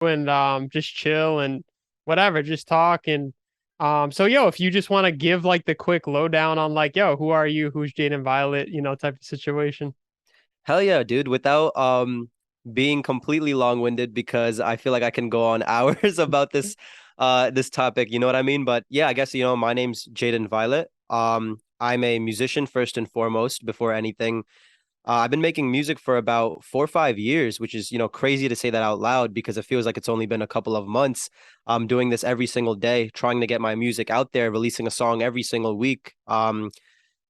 and just chill and whatever, just talk and so yo, if you just want to give like the quick lowdown on like, yo, who are you? Who's Jayden Violet, type of situation. Hell yeah, dude. Without being completely long-winded because I feel like I can go on hours about this topic, you know what I mean? But yeah, I guess my name's Jayden Violet. I'm a musician first and foremost before anything. I've been making music for about 4 or 5 years, which is, crazy to say that out loud because it feels like it's only been a couple of months. I'm doing this every single day, trying to get my music out there, releasing a song every single week.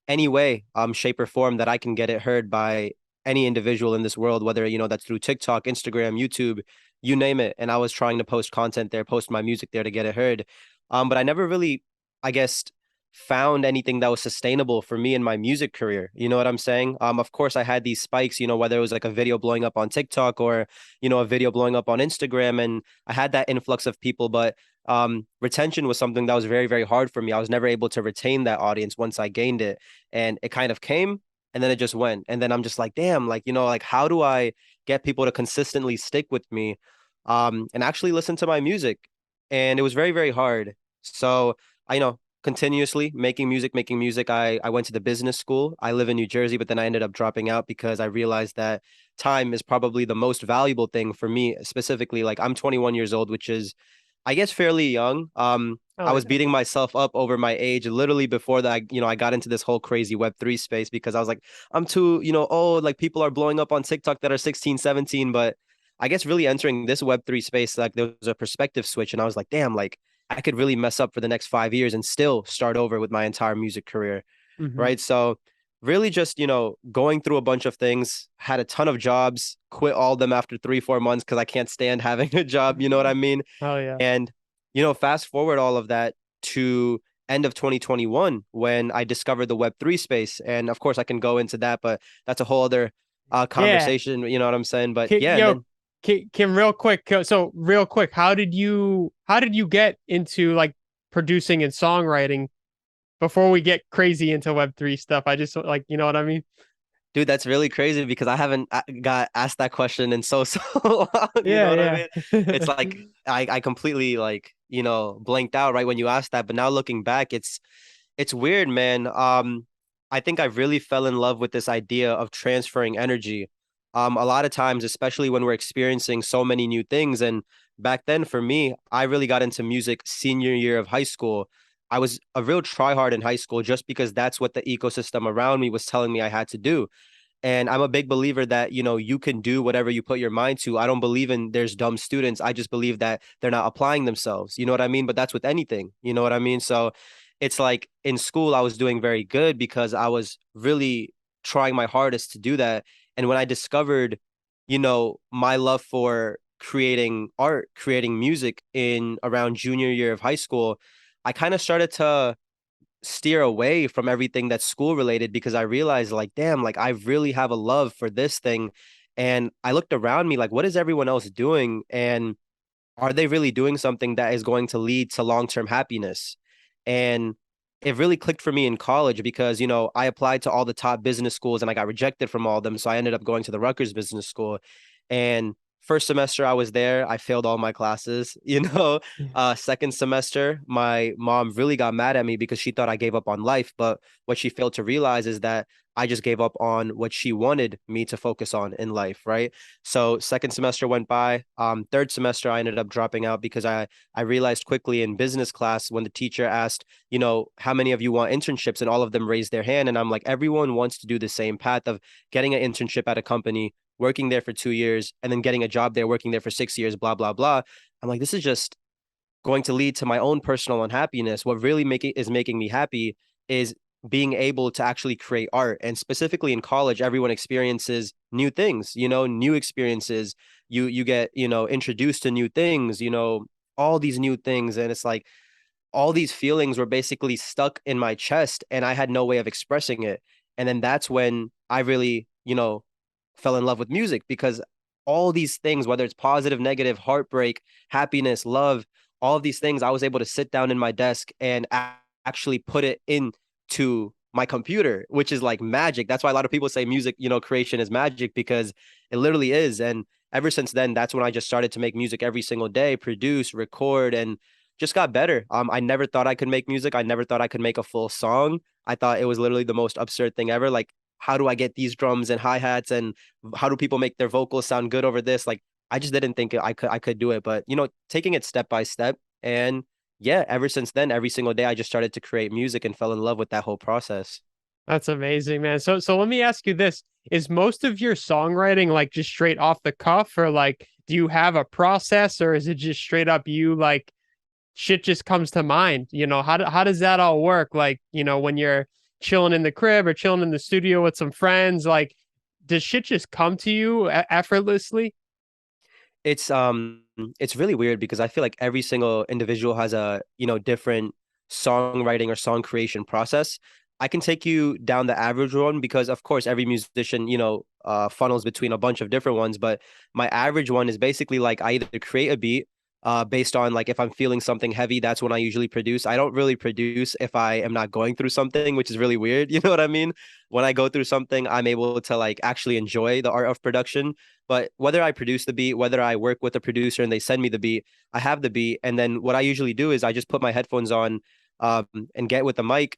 Any way, shape or form that I can get it heard by any individual in this world, whether, that's through TikTok, Instagram, YouTube, you name it. And I was trying to post content there, post my music there to get it heard. But I never really, I guess, found anything that was sustainable for me in my music career. You know what I'm saying? Of course I had these spikes, whether it was like a video blowing up on TikTok or, a video blowing up on Instagram. And I had that influx of people, but retention was something that was very, very hard for me. I was never able to retain that audience once I gained it. And it kind of came and then it just went. And then I'm just like, damn, like, like how do I get people to consistently stick with me and actually listen to my music? And it was very, very hard. So I continuously making music. I went to the business school. I live in New Jersey, but then I ended up dropping out because I realized that time is probably the most valuable thing for me, specifically. Like I'm 21 years old, which is I guess fairly young. I Oh was yeah. beating myself up over my age literally before that. I got into this whole crazy Web3 space because I was like, I'm too, old. Like people are blowing up on TikTok that are 16, 17. But I guess really entering this Web3 space, like there was a perspective switch, and I was like, damn, like I could really mess up for the next 5 years and still start over with my entire music career, Hmm. right? So really just, going through a bunch of things, had a ton of jobs, quit all of them after 3, 4 months because I can't stand having a job, you know what I mean? Oh yeah. And, fast forward all of that to end of 2021 when I discovered the Web3 space. And of course, I can go into that, but that's a whole other Yeah. conversation. You know what I'm saying? But Kim, yeah, and yo, then, Kim, real quick. So real quick, how did you get into like producing and songwriting before we get crazy into Web3 stuff? I just like, you know what I mean? dude, that's really crazy because I haven't got asked that question in so long. You know Yeah, what I mean? It's yeah. like I completely like, blanked out right when you asked that. But now looking back, it's weird, man. I think I really fell in love with this idea of transferring energy. A lot of times, especially when we're experiencing so many new things. And back then, for me, I really got into music senior year of high school. I was a real tryhard in high school just because that's what the ecosystem around me was telling me I had to do. And I'm a big believer that, you can do whatever you put your mind to. I don't believe in there's dumb students. I just believe that they're not applying themselves. You know what I mean? But that's with anything. You know what I mean? So it's like in school, I was doing very good because I was really trying my hardest to do that. And when I discovered, my love for creating art, creating music in around junior year of high school, I kind of started to steer away from everything that's school related because I realized like, damn, like I really have a love for this thing. And I looked around me like, what is everyone else doing? And are they really doing something that is going to lead to long-term happiness? And it really clicked for me in college because, I applied to all the top business schools and I got rejected from all of them. So I ended up going to the Rutgers Business School. And first semester I was there, I failed all my classes, second semester, my mom really got mad at me because she thought I gave up on life. But what she failed to realize is that I just gave up on what she wanted me to focus on in life, right? So second semester went by. Third semester I ended up dropping out because I realized quickly in business class when the teacher asked, how many of you want internships, and all of them raised their hand, and I'm like, everyone wants to do the same path of getting an internship at a company, working there for 2 years, and then getting a job there, working there for 6 years, blah blah blah. I'm like, this is just going to lead to my own personal unhappiness. What really making me happy is being able to actually create art. And specifically in college, everyone experiences new things, new experiences. You get, introduced to new things, all these new things. And it's like all these feelings were basically stuck in my chest and I had no way of expressing it. And then that's when I really, fell in love with music because all these things, whether it's positive, negative, heartbreak, happiness, love, all of these things, I was able to sit down in my desk and actually put it into my computer, which is like magic. That's why a lot of people say music, creation is magic because it literally is. And ever since then, that's when I just started to make music every single day, produce, record, and just got better. I never thought I could make music. I never thought I could make a full song. I thought it was literally the most absurd thing ever. Like, how do I get these drums and hi-hats, and how do people make their vocals sound good over this? Like, I just didn't think I could do it. But taking it step by step, and yeah, ever since then, every single day I just started to create music and fell in love with that whole process. That's amazing, man. So let me ask you this. Is most of your songwriting like just straight off the cuff, or like do you have a process, or is it just straight up you like shit just comes to mind? How does that all work? Like, when you're chilling in the crib or chilling in the studio with some friends, like does shit just come to you effortlessly? It's it's really weird because I feel like every single individual has a, different songwriting or song creation process. I can take you down the average one because of course every musician, funnels between a bunch of different ones, but my average one is basically like I either create a beat based on like if I'm feeling something heavy, that's when I usually produce. I don't really produce if I am not going through something, which is really weird. You know what I mean? When I go through something, I'm able to like actually enjoy the art of production. But whether I produce the beat, whether I work with a producer and they send me the beat, I have the beat. And then what I usually do is I just put my headphones on and get with the mic.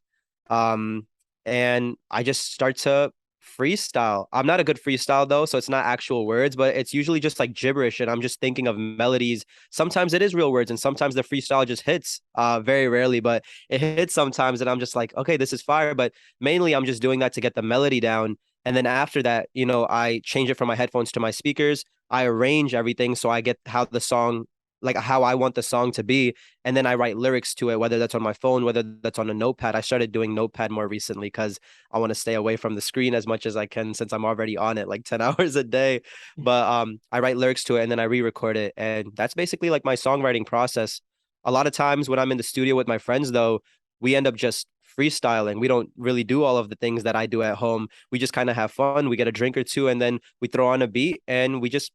Um, and I just start to freestyle. I'm not a good freestyle though, so it's not actual words, but it's usually just like gibberish and I'm just thinking of melodies. Sometimes it is real words and sometimes the freestyle just hits, very rarely, but it hits sometimes and I'm just like, okay, this is fire. But mainly I'm just doing that to get the melody down. And then after that, I change it from my headphones to my speakers. I arrange everything so I get how the song, like how I want the song to be. And then I write lyrics to it, whether that's on my phone, whether that's on a notepad. I started doing notepad more recently because I want to stay away from the screen as much as I can since I'm already on it like 10 hours a day. But I write lyrics to it and then I re-record it. And that's basically like my songwriting process. A lot of times when I'm in the studio with my friends, though, we end up just freestyling. We don't really do all of the things that I do at home. We just kind of have fun. We get a drink or two and then we throw on a beat and we just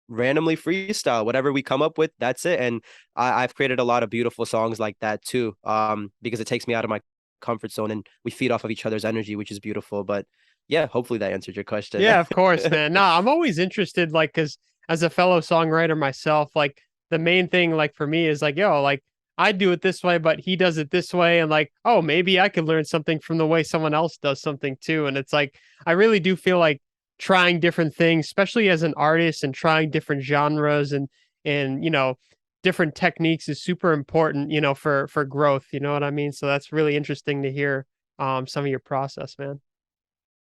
randomly freestyle whatever we come up with. That's it. And I've created a lot of beautiful songs like that too, because it takes me out of my comfort zone and we feed off of each other's energy, which is beautiful. But yeah, hopefully that answered your question. Yeah, of course, man. Nah, I'm always interested, like, because as a fellow songwriter myself, like, the main thing, like, for me is like, yo, like, I do it this way, but he does it this way. And, like, oh, maybe I could learn something from the way someone else does something too. And it's like, I really do feel like trying different things, especially as an artist and trying different genres and, different techniques is super important, for growth. You know what I mean? So that's really interesting to hear some of your process, man.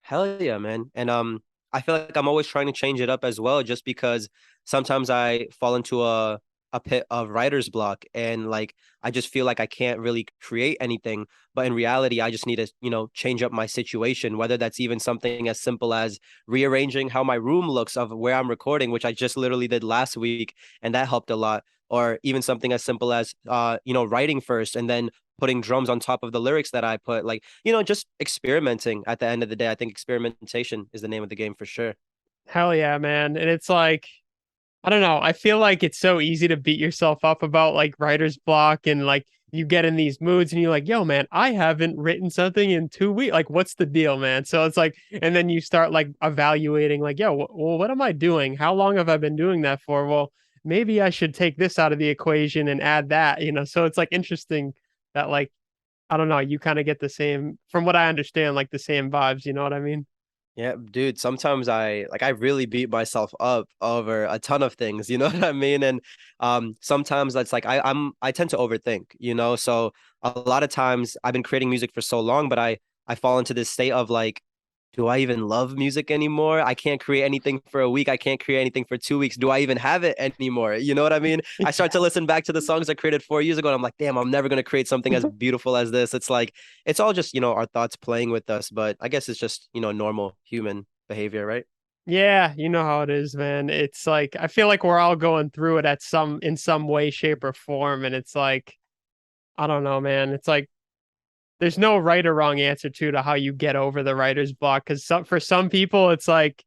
Hell yeah, man. And I feel like I'm always trying to change it up as well, just because sometimes I fall into a pit of writer's block and like I just feel like I can't really create anything. But in reality, I just need to, change up my situation, whether that's even something as simple as rearranging how my room looks of where I'm recording, which I just literally did last week, and that helped a lot. Or even something as simple as writing first and then putting drums on top of the lyrics that I put. Like, just experimenting at the end of the day. I think experimentation is the name of the game for sure. Hell yeah, man. And it's like, I don't know. I feel like it's so easy to beat yourself up about like writer's block and like you get in these moods and you're like, yo, man, I haven't written something in 2 weeks. Like, what's the deal, man? So it's like, and then you start like evaluating, like, yo, well, what am I doing? How long have I been doing that for? Well, maybe I should take this out of the equation and add that. So it's like interesting that like, I don't know, you kind of get the same, from what I understand, like the same vibes. You know what I mean? Yeah, dude, sometimes I really beat myself up over a ton of things, you know what I mean? And sometimes that's like I tend to overthink, So a lot of times I've been creating music for so long, but I fall into this state of like, do I even love music anymore? I can't create anything for a week. I can't create anything for 2 weeks. Do I even have it anymore? You know what I mean? I start to listen back to the songs I created 4 years ago, and I'm like, damn, I'm never gonna create something as beautiful as this. It's like it's all just, our thoughts playing with us, but I guess it's just, normal human behavior, right? Yeah, you know how it is, man. It's like I feel like we're all going through it in some way, shape, or form, and it's like I don't know, man. It's like there's no right or wrong answer to how you get over the writer's block because for some people it's like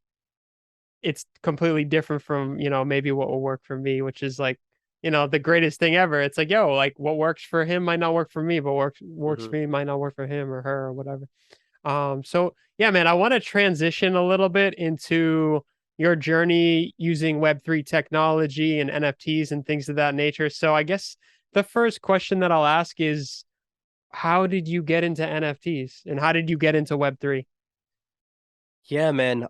it's completely different from maybe what will work for me, which is like the greatest thing ever. It's like yo, like what works for him might not work for me, but works Hmm. for me might not work for him or her or whatever. So yeah, man, I want to transition a little bit into your journey using Web3 technology and NFTs and things of that nature. So I guess the first question that I'll ask is, how did you get into NFTs and how did you get into Web3? Yeah, man.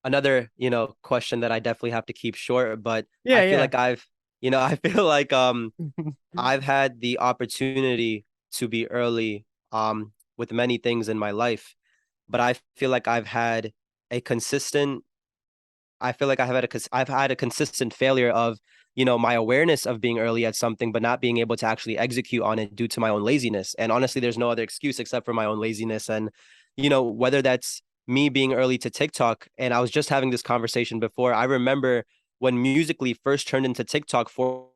Another, question that I definitely have to keep short, but I Yeah, feel yeah. like I feel like I've had the opportunity to be early with many things in my life, but I feel like a consistent I feel like I've had a consistent failure of, my awareness of being early at something, but not being able to actually execute on it due to my own laziness. And honestly, there's no other excuse except for my own laziness. And, whether that's me being early to TikTok, and I was just having this conversation before. I remember when Musically first turned into TikTok 4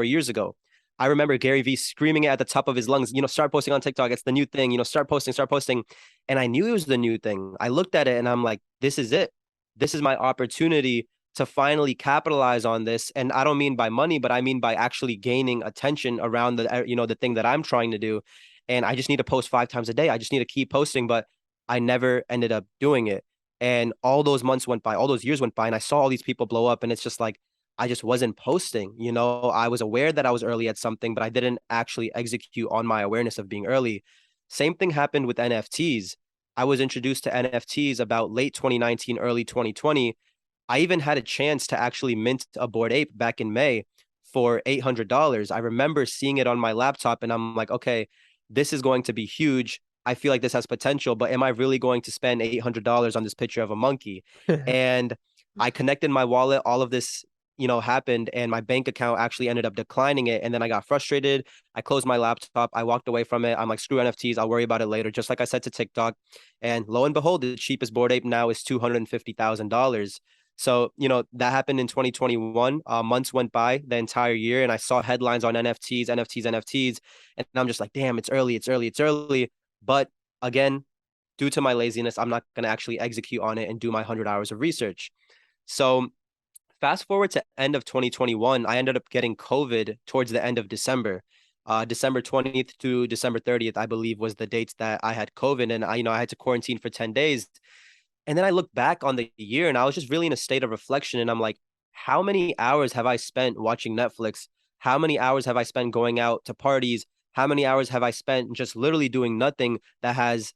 years ago. I remember Gary Vee screaming it at the top of his lungs, start posting on TikTok. It's the new thing, start posting, start posting. And I knew it was the new thing. I looked at it and I'm like, this is it. This is my opportunity to finally capitalize on this. And I don't mean by money, but I mean by actually gaining attention around the thing that I'm trying to do. And I just need to post 5 times a day. I just need to keep posting, but I never ended up doing it. And all those months went by, all those years went by, and I saw all these people blow up. And it's just like, I just wasn't posting. I was aware that I was early at something, but I didn't actually execute on my awareness of being early. Same thing happened with NFTs. I was introduced to NFTs about late 2019, early 2020. I even had a chance to actually mint a Bored Ape back in May for $800. I remember seeing it on my laptop and I'm like, okay, this is going to be huge. I feel like this has potential, but am I really going to spend $800 on this picture of a monkey? And I connected my wallet, all of this, happened, and my bank account actually ended up declining it. And then I got frustrated. I closed my laptop. I walked away from it. I'm like, screw NFTs. I'll worry about it later. Just like I said to TikTok. And lo and behold, the cheapest Bored Ape now is $250,000. So, that happened in 2021. Months went by the entire year, and I saw headlines on NFTs, NFTs, NFTs. And I'm just like, damn, it's early, it's early, it's early. But again, due to my laziness, I'm not going to actually execute on it and do my 100 hours of research. So, fast forward to end of 2021, I ended up getting COVID towards the end of December. December 20th to December 30th, I believe, was the dates that I had COVID, and I had to quarantine for 10 days. And then I look back on the year and I was just really in a state of reflection. And I'm like, how many hours have I spent watching Netflix? How many hours have I spent going out to parties? How many hours have I spent just literally doing nothing that has,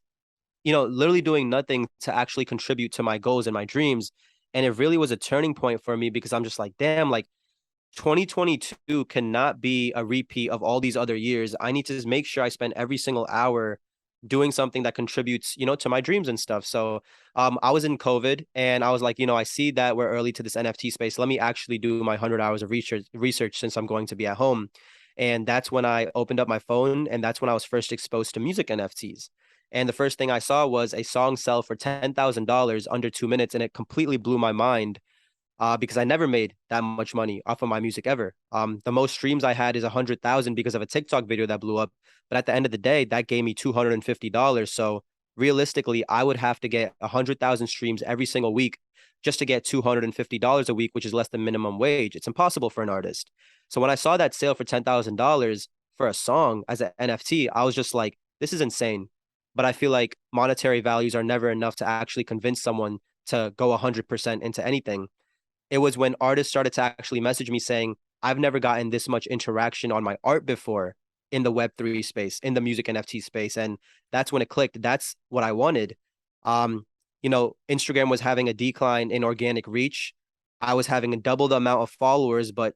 literally doing nothing to actually contribute to my goals and my dreams? And it really was a turning point for me because I'm just like, damn, like 2022 cannot be a repeat of all these other years. I need to just make sure I spend every single hour doing something that contributes, to my dreams and stuff. So I was in COVID and I was like, I see that we're early to this NFT space. Let me actually do my 100 hours of research since I'm going to be at home. And that's when I opened up my phone and that's when I was first exposed to music NFTs. And the first thing I saw was a song sell for $10,000 under 2 minutes. And it completely blew my mind because I never made that much money off of my music ever. The most streams I had is 100,000 because of a TikTok video that blew up. But at the end of the day, that gave me $250. So realistically, I would have to get 100,000 streams every single week just to get $250 a week, which is less than minimum wage. It's impossible for an artist. So when I saw that sale for $10,000 for a song as an NFT, I was just like, this is insane. But I feel like monetary values are never enough to actually convince someone to go 100% into anything. It was when artists started to actually message me saying, I've never gotten this much interaction on my art before in the Web3 space, in the music NFT space. And that's when it clicked. That's what I wanted. Instagram was having a decline in organic reach. I was having a double the amount of followers, but,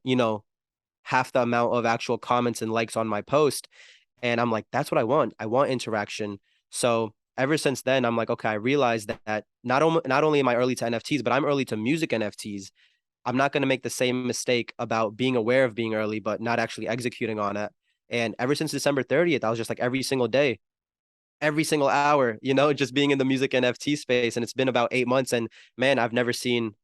half the amount of actual comments and likes on my post. And I'm like, that's what I want. I want interaction. So ever since then, I'm like, okay, I realized that not only am I early to NFTs, but I'm early to music NFTs. I'm not going to make the same mistake about being aware of being early, but not actually executing on it. And ever since December 30th, I was just like every single day, every single hour, just being in the music NFT space. And it's been about 8 months. And man, I've never seen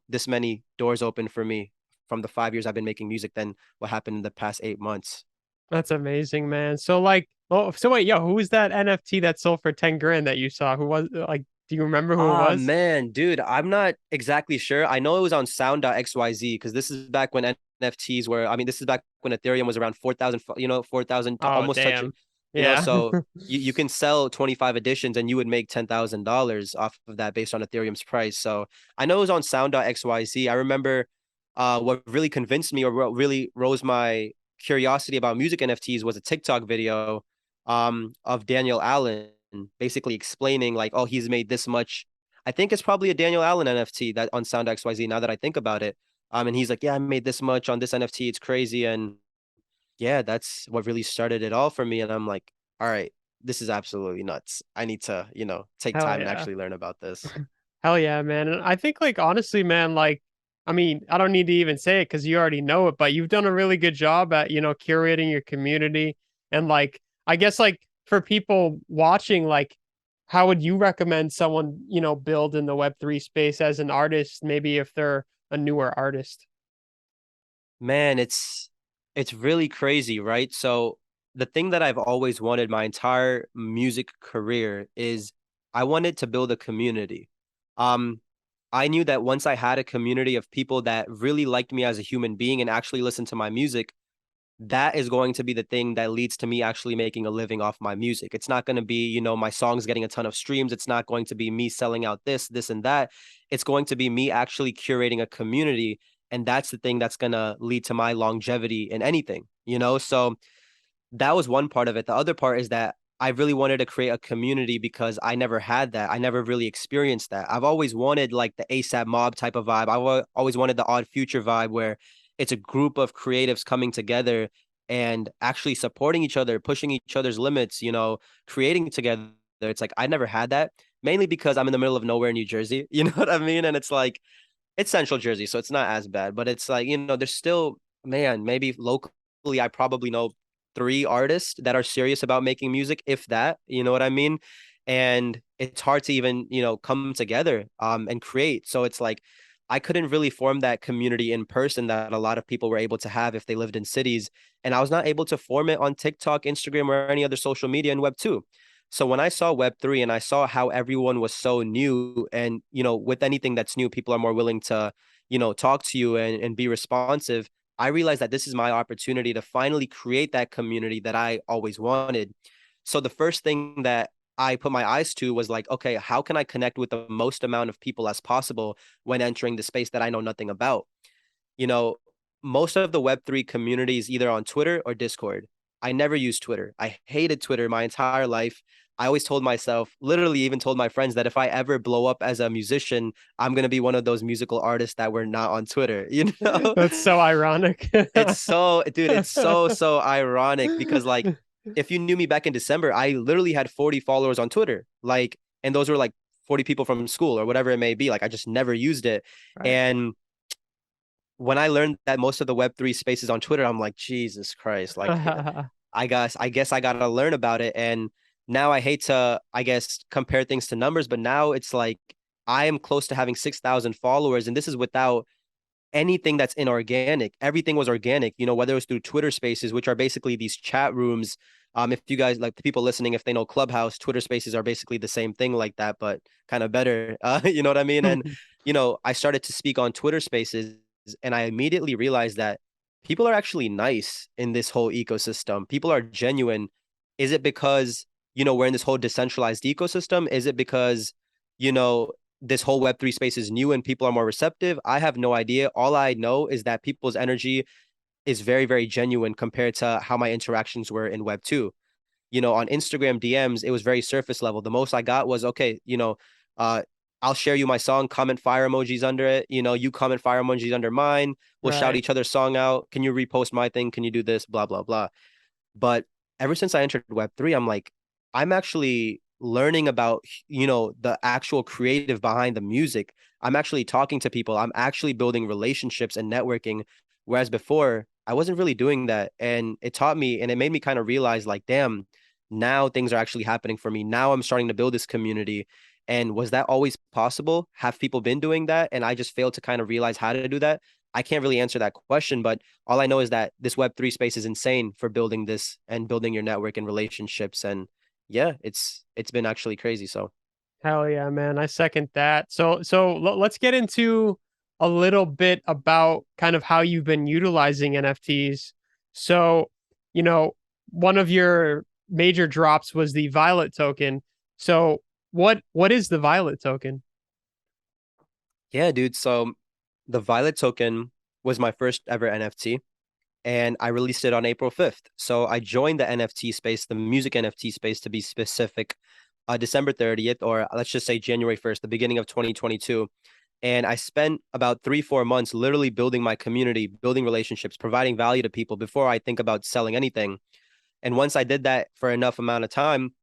this many doors open for me from the 5 years I've been making music than what happened in the past 8 months. That's amazing, man. So like, oh, so wait, yo, who was that NFT that sold for 10 grand that you saw? Who was like, do you remember who it Ah, was? man, dude, I'm not exactly sure. I know it was on sound.xyz because this is back when NFTs were, I mean, this is back when Ethereum was around 4,000, 4,000, Oh, almost touching, damn. Yeah. So you can sell 25 editions and you would make $10,000 off of that based on Ethereum's price. So I know it was on sound.xyz. I remember what really convinced me or what really rose my curiosity about music NFTs was a TikTok video of Daniel Allen basically explaining like, oh, he's made this much. I think it's probably a Daniel Allen NFT that on Sound XYZ now that I think about it. And he's like, yeah, I made this much on this NFT. It's crazy. And yeah, that's what really started it all for me. And I'm like, all right, this is absolutely nuts. I need to, take Hell time and yeah. actually learn about this. Hell yeah, man. And I think like honestly, man, like I mean, I don't need to even say it because you already know it, but you've done a really good job at, curating your community. And like I guess like for people watching, like how would you recommend someone, build in the Web3 space as an artist, maybe if they're a newer artist? Man, it's really crazy, right? So the thing that I've always wanted my entire music career is I wanted to build a community. Um, I knew that once I had a community of people that really liked me as a human being and actually listened to my music, that is going to be the thing that leads to me actually making a living off my music. It's not going to be, my songs getting a ton of streams. It's not going to be me selling out this, and that. It's going to be me actually curating a community. And that's the thing that's going to lead to my longevity in anything. So that was one part of it. The other part is that I really wanted to create a community because I never had that. I never really experienced that. I've always wanted like the ASAP Mob type of vibe. I've always wanted the Odd Future vibe where it's a group of creatives coming together and actually supporting each other, pushing each other's limits, creating together. It's like I never had that, mainly because I'm in the middle of nowhere in New Jersey. You know what I mean? And it's like it's central Jersey, so it's not as bad, but it's like, there's still, man, maybe locally, I probably know three artists that are serious about making music, if that, you know what I mean? And it's hard to even, come together and create. So it's like I couldn't really form that community in person that a lot of people were able to have if they lived in cities. And I was not able to form it on TikTok, Instagram, or any other social media in Web 2. So when I saw Web3 and I saw how everyone was so new and, with anything that's new, people are more willing to, talk to you and be responsive. I realized that this is my opportunity to finally create that community that I always wanted. So the first thing that I put my eyes to was like, okay, how can I connect with the most amount of people as possible when entering the space that I know nothing about? You know, most of the Web3 communities either on Twitter or Discord. I never used Twitter. I hated Twitter my entire life. I always told myself, literally even told my friends that if I ever blow up as a musician, I'm going to be one of those musical artists that were not on Twitter, you know? That's so ironic. It's so, dude, it's so ironic because like if you knew me back in December, I literally had 40 followers on Twitter. Like, and those were like 40 people from school or whatever it may be. Like I just never used it. Right. And when I learned that most of the Web3 spaces on Twitter, I'm like, Jesus Christ, like I guess I gotta learn about it. And now I hate to, I guess, compare things to numbers, but now it's like I am close to having 6,000 followers, and this is without anything that's inorganic. Everything was organic, whether it was through Twitter spaces, which are basically these chat rooms. If you guys like the people listening, if they know Clubhouse, Twitter spaces are basically the same thing like that, but kind of better. You know what I mean? And, I started to speak on Twitter spaces and I immediately realized that people are actually nice in this whole ecosystem. People are genuine. Is it because, we're in this whole decentralized ecosystem? Is it because, you know, this whole Web3 space is new and people are more receptive? I have no idea. All I know is that people's energy is very, very genuine compared to how my interactions were in Web 2. On Instagram DMs, it was very surface level. The most I got was, okay, uh, I'll share you my song, comment fire emojis under it. You comment fire emojis under mine. We'll shout Right. each other's song out. Can you repost my thing? Can you do this? Blah, blah, blah. But ever since I entered Web3, I'm like, I'm actually learning about, the actual creative behind the music. I'm actually talking to people. I'm actually building relationships and networking. Whereas before, I wasn't really doing that. And it taught me and it made me kind of realize, like, damn, now things are actually happening for me. Now I'm starting to build this community. And was that always possible? Have people been doing that? And I just failed to kind of realize how to do that. I can't really answer that question, but all I know is that this Web3 space is insane for building this and building your network and relationships. And yeah, it's been actually crazy. So Hell yeah, man. I second that. So let's get into a little bit about kind of how you've been utilizing NFTs. So, you know, one of your major drops was the Violet token. So what is the Violet token? Yeah, dude. So the Violet token was my first ever NFT, and I released it on April 5th. So I joined the NFT space, the music NFT space to be specific, December 30th, or let's just say January 1st, the beginning of 2022. And I spent about 3, 4 months literally building my community, building relationships, providing value to people before I think about selling anything. And once I did that for enough amount of time,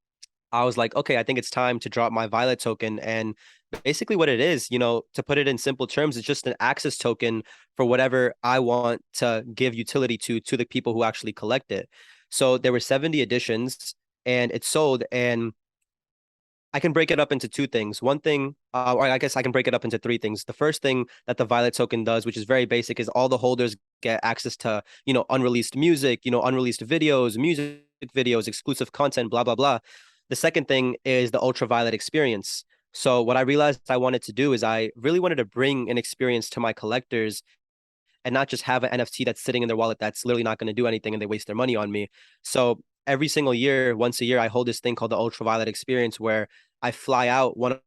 I was like, okay, I think it's time to drop my Violet token. And basically, what it is, to put it in simple terms, it's just an access token for whatever I want to give utility to the people who actually collect it. So there were 70 editions and it sold. And I can break it up into two things. One thing, or I guess I can break it up into three things. The first thing that the Violet token does, which is very basic, is all the holders get access to, unreleased music, unreleased videos, music videos, exclusive content, blah, blah, blah. The second thing is the ultraviolet experience. So what I realized I wanted to do is I really wanted to bring an experience to my collectors and not just have an NFT that's sitting in their wallet that's literally not going to do anything and they waste their money on me. So every single year, once a year, I hold this thing called the ultraviolet experience where I fly out one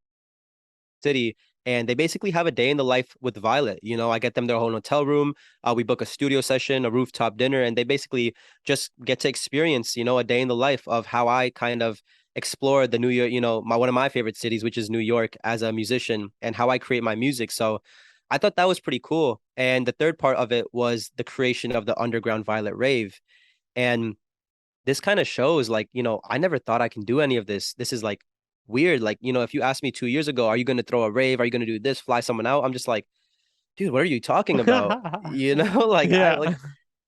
city and they basically have a day in the life with Violet. I get them their own hotel room. We book a studio session, a rooftop dinner, and they basically just get to experience, a day in the life of how I kind of explore the New York, one of my favorite cities, which is New York, as a musician and how I create my music. So I thought that was pretty cool. And the third part of it was the creation of the underground Violet rave. And this kind of shows like, I never thought I can do any of this. This is like weird. Like, if you asked me 2 years ago, are you going to throw a rave? Are you going to do this, fly someone out? I'm just like, dude, what are you talking about? Like Yeah.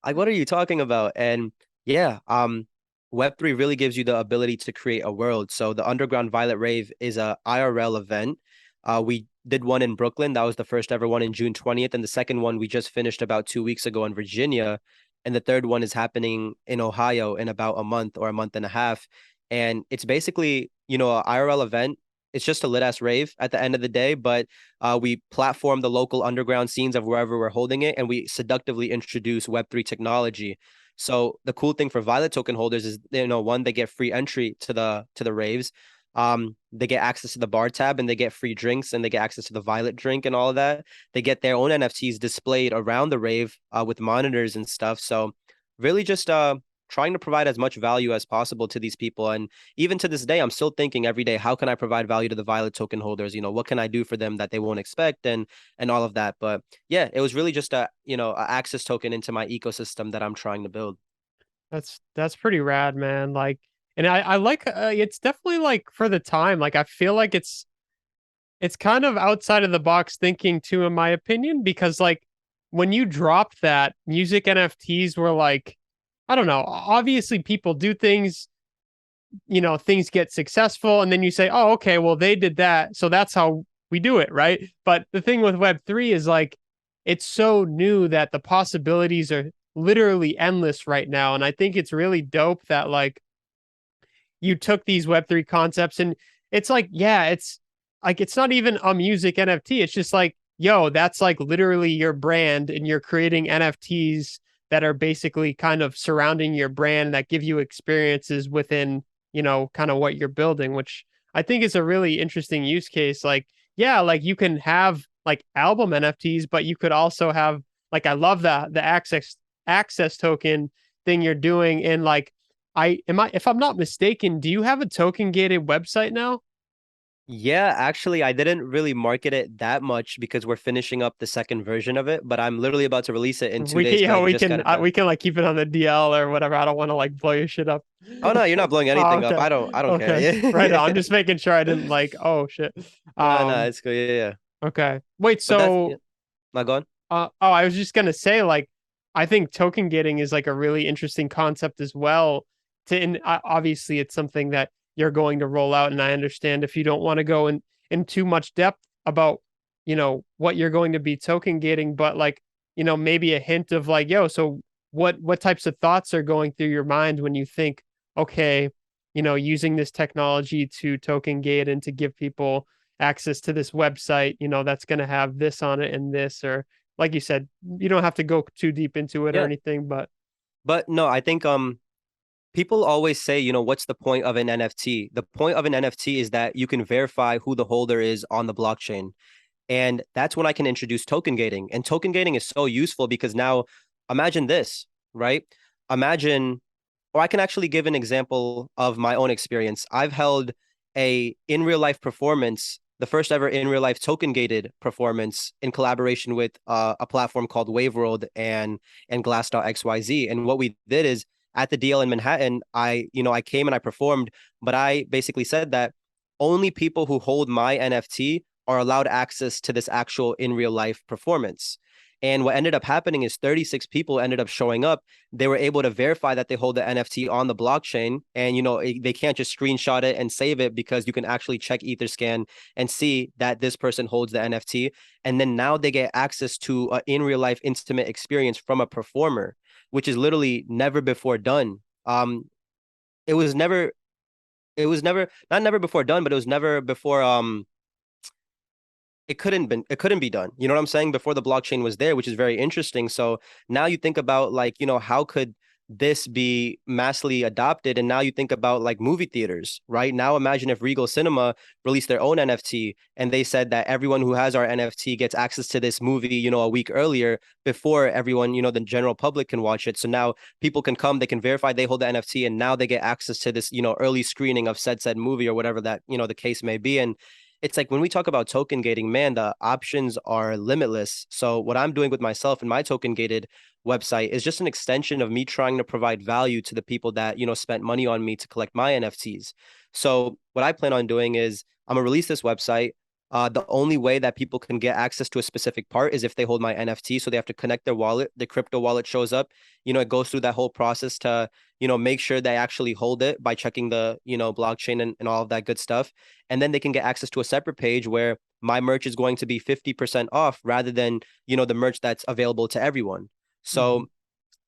what are you talking about? And yeah, Web3 really gives you the ability to create a world. So the Underground Violet Rave is a IRL event. We did one in Brooklyn. That was the first ever one in June 20th. And the second one we just finished about 2 weeks ago in Virginia. And the third one is happening in Ohio in about a month or a month and a half. And it's basically, a IRL event. It's just a lit ass rave at the end of the day, but we platform the local underground scenes of wherever we're holding it, and we seductively introduce Web3 technology. So the cool thing for Violet token holders is, one, they get free entry to the raves. They get access to the bar tab and they get free drinks and they get access to the Violet drink and all of that. They get their own NFTs displayed around the rave with monitors and stuff. So really just trying to provide as much value as possible to these people. And even to this day, I'm still thinking every day, how can I provide value to the Violet token holders? What can I do for them that they won't expect and all of that. But yeah, it was really just a access token into my ecosystem that I'm trying to build. That's pretty rad, man. Like, and I like it's definitely like for the time. Like, I feel like it's kind of outside of the box thinking too, in my opinion, because like when you dropped that, music NFTs were like, I don't know. Obviously, people do things, things get successful, and then you say, oh, okay, well, they did that, so that's how we do it, right? But the thing with Web3 is like, it's so new that the possibilities are literally endless right now. And I think it's really dope that like you took these Web3 concepts and it's like, yeah, it's like, it's not even a music NFT. It's just like, yo, that's like literally your brand and you're creating NFTs that are basically kind of surrounding your brand that give you experiences within, kind of what you're building, which I think is a really interesting use case. Like, yeah, like you can have like album NFTs, but you could also have like, I love the access token thing you're doing. And like, if I'm not mistaken, do you have a token gated website now? Yeah, actually, I didn't really market it that much because we're finishing up the second version of it, but I'm literally about to release it in two We can, days because yeah, I just got it done. we can like keep it on the DL or whatever. I don't want to like blow your shit up. Oh no, you're not blowing Oh, anything up. okay. I don't care. Okay. Right on. I'm Yeah. just making sure I didn't like, oh shit. No, Um, it's cool. Yeah, yeah. okay. Wait, But that's yeah. so Not going. oh, I was just gonna say, like, I think token gating is like a really interesting concept as well. And obviously, it's something that you're going to roll out, and I understand if you don't want to go in too much depth about, what you're going to be token gating, but like, maybe a hint of like, yo, so what types of thoughts are going through your mind when you think, okay, using this technology to token gate and to give people access to this website, that's going to have this on it and this, or like you said, you don't have to go too deep into it or Yeah. anything, but But no, I think people always say, what's the point of an NFT? The point of an NFT is that you can verify who the holder is on the blockchain. And that's when I can introduce token gating. And token gating is so useful because now imagine this, right? Imagine, or I can actually give an example of my own experience. I've held a in real life performance, the first ever in real life token gated performance in collaboration with a platform called Waveworld and Glass.xyz. And what we did is at the DL in Manhattan, I came and I performed, but I basically said that only people who hold my NFT are allowed access to this actual in real life performance. And what ended up happening is 36 people ended up showing up. They were able to verify that they hold the NFT on the blockchain. And, they can't just screenshot it and save it because you can actually check Etherscan and see that this person holds the NFT. And then now they get access to an in real life intimate experience from a performer, which is literally never before done. It was never, it was never, not never before done, but it was never before, it couldn't be done. You know what I'm saying? Before the blockchain was there, which is very interesting. So now you think about like, how could this be massively adopted? And now you think about like movie theaters, right? Now imagine if Regal Cinema released their own NFT and they said that everyone who has our NFT gets access to this movie, a week earlier before everyone, the general public can watch it. So now people can come, they can verify they hold the NFT, and now they get access to this, early screening of said movie or whatever that, the case may be. And it's like when we talk about token gating, man, the options are limitless. So what I'm doing with myself and my token gated website is just an extension of me trying to provide value to the people that, spent money on me to collect my NFTs. So what I plan on doing is I'm gonna release this website. The only way that people can get access to a specific part is if they hold my NFT. So they have to connect their wallet. The crypto wallet shows up. It goes through that whole process to, make sure they actually hold it by checking the, blockchain and all of that good stuff. And then they can get access to a separate page where my merch is going to be 50% off rather than, the merch that's available to everyone. Mhm. So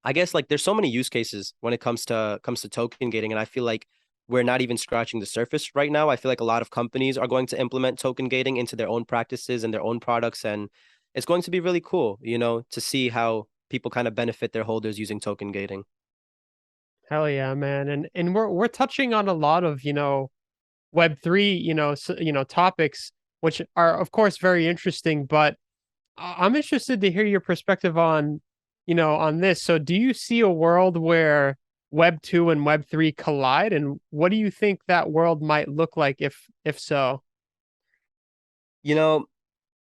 I guess like there's so many use cases when it comes to token gating, and I feel like we're not even scratching the surface right now. I feel like a lot of companies are going to implement token gating into their own practices and their own products, and it's going to be really cool, to see how people kind of benefit their holders using token gating. Hell yeah, man. And we're touching on a lot of, Web3, topics, which are of course very interesting, but I'm interested to hear your perspective on, on this. So do you see a world where Web 2 and Web 3 collide, and what do you think that world might look like if so? You know,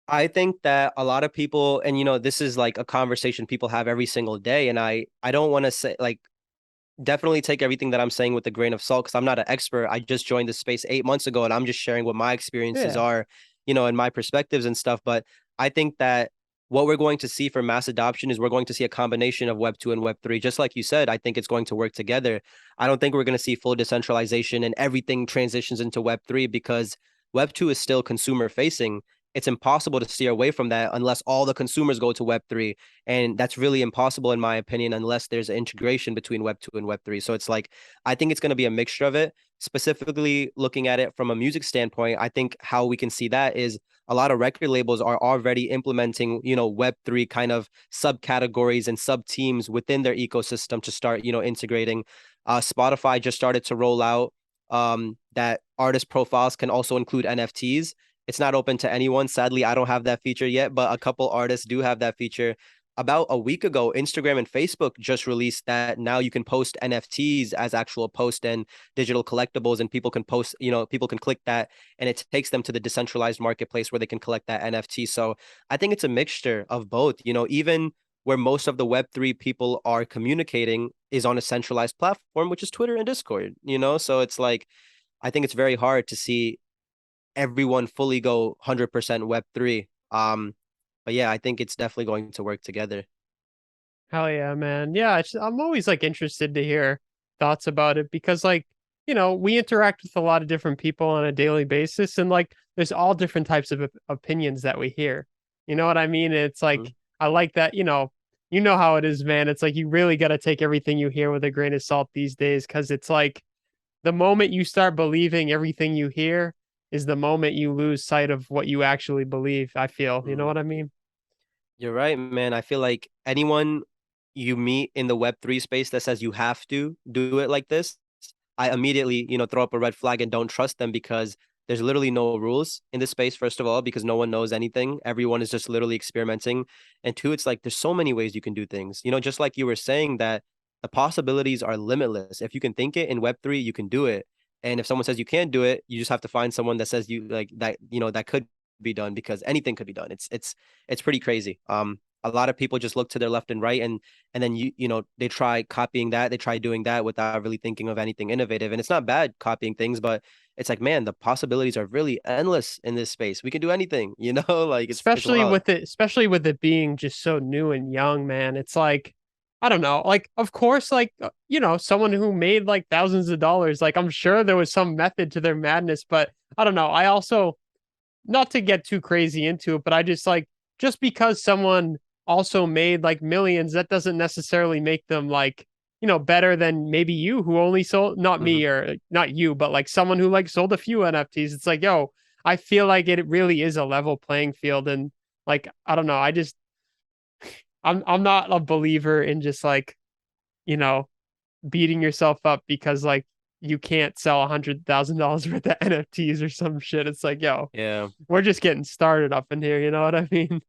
I think that a lot of people, and this is like a conversation people have every single day, and I don't want to say like definitely take everything that I'm saying with a grain of salt because I'm not an expert. I just joined this space 8 months ago and I'm just sharing what my experiences Yeah. are, and my perspectives and stuff. But I think that what we're going to see for mass adoption is we're going to see a combination of Web 2 and Web 3. Just like you said, I think it's going to work together. I don't think we're going to see full decentralization and everything transitions into Web 3 because Web 2 is still consumer facing. It's impossible to steer away from that unless all the consumers go to Web 3. And that's really impossible, in my opinion, unless there's an integration between Web 2 and Web 3. So it's like, I think it's going to be a mixture of it. Specifically, looking at it from a music standpoint, I think how we can see that is a lot of record labels are already implementing, Web3 kind of subcategories and sub teams within their ecosystem to start, integrating. Spotify just started to roll out that artist profiles can also include NFTs. It's not open to anyone. Sadly, I don't have that feature yet, but a couple artists do have that feature. About a week ago, Instagram and Facebook just released that now you can post NFTs as actual post and digital collectibles, and people can post, people can click that and it takes them to the decentralized marketplace where they can collect that NFT. So I think it's a mixture of both, even where most of the Web3 people are communicating is on a centralized platform, which is Twitter and Discord, So it's like, I think it's very hard to see everyone fully go 100% Web3. But yeah, I think it's definitely going to work together. Hell yeah, man. Yeah, I'm always like interested to hear thoughts about it because like, we interact with a lot of different people on a daily basis, and like there's all different types of opinions that we hear. You know what I mean? It's Mhm. like I like that, you know how it is, man. It's like you really got to take everything you hear with a grain of salt these days because it's like the moment you start believing everything you hear is the moment you lose sight of what you actually believe, I feel. You know Mhm. what I mean? You're right, man. I feel like anyone you meet in the Web3 space that says you have to do it like this, I immediately, throw up a red flag and don't trust them because there's literally no rules in this space, first of all, because no one knows anything. Everyone is just literally experimenting. And two, it's like there's so many ways you can do things. Just like you were saying that the possibilities are limitless. If you can think it in Web3, you can do it. And if someone says you can't do it, you just have to find someone that says you like that, that could be done because anything could be done. It's pretty crazy. A lot of people just look to their left and right and then they try copying that, they try doing that without really thinking of anything innovative. And it's not bad copying things, but it's like, man, the possibilities are really endless in this space. We can do anything, like it's wild. Especially with it being just so new and young, man. It's like, I don't know, like of course, like someone who made like thousands of dollars, like I'm sure there was some method to their madness, but I don't know. I also, not to get too crazy into it, but I just like, just because someone also made like millions, that doesn't necessarily make them like, better than maybe you who only sold, not Hmm. me or not you, but like someone who like sold a few NFTs. It's like, yo, I feel like it really is a level playing field. And like, I don't know, I'm not a believer in just like, you know, beating yourself up because like you can't sell $100,000 worth of NFTs or some shit. It's like, yo, Yeah. we're just getting started up in here. You know what I mean?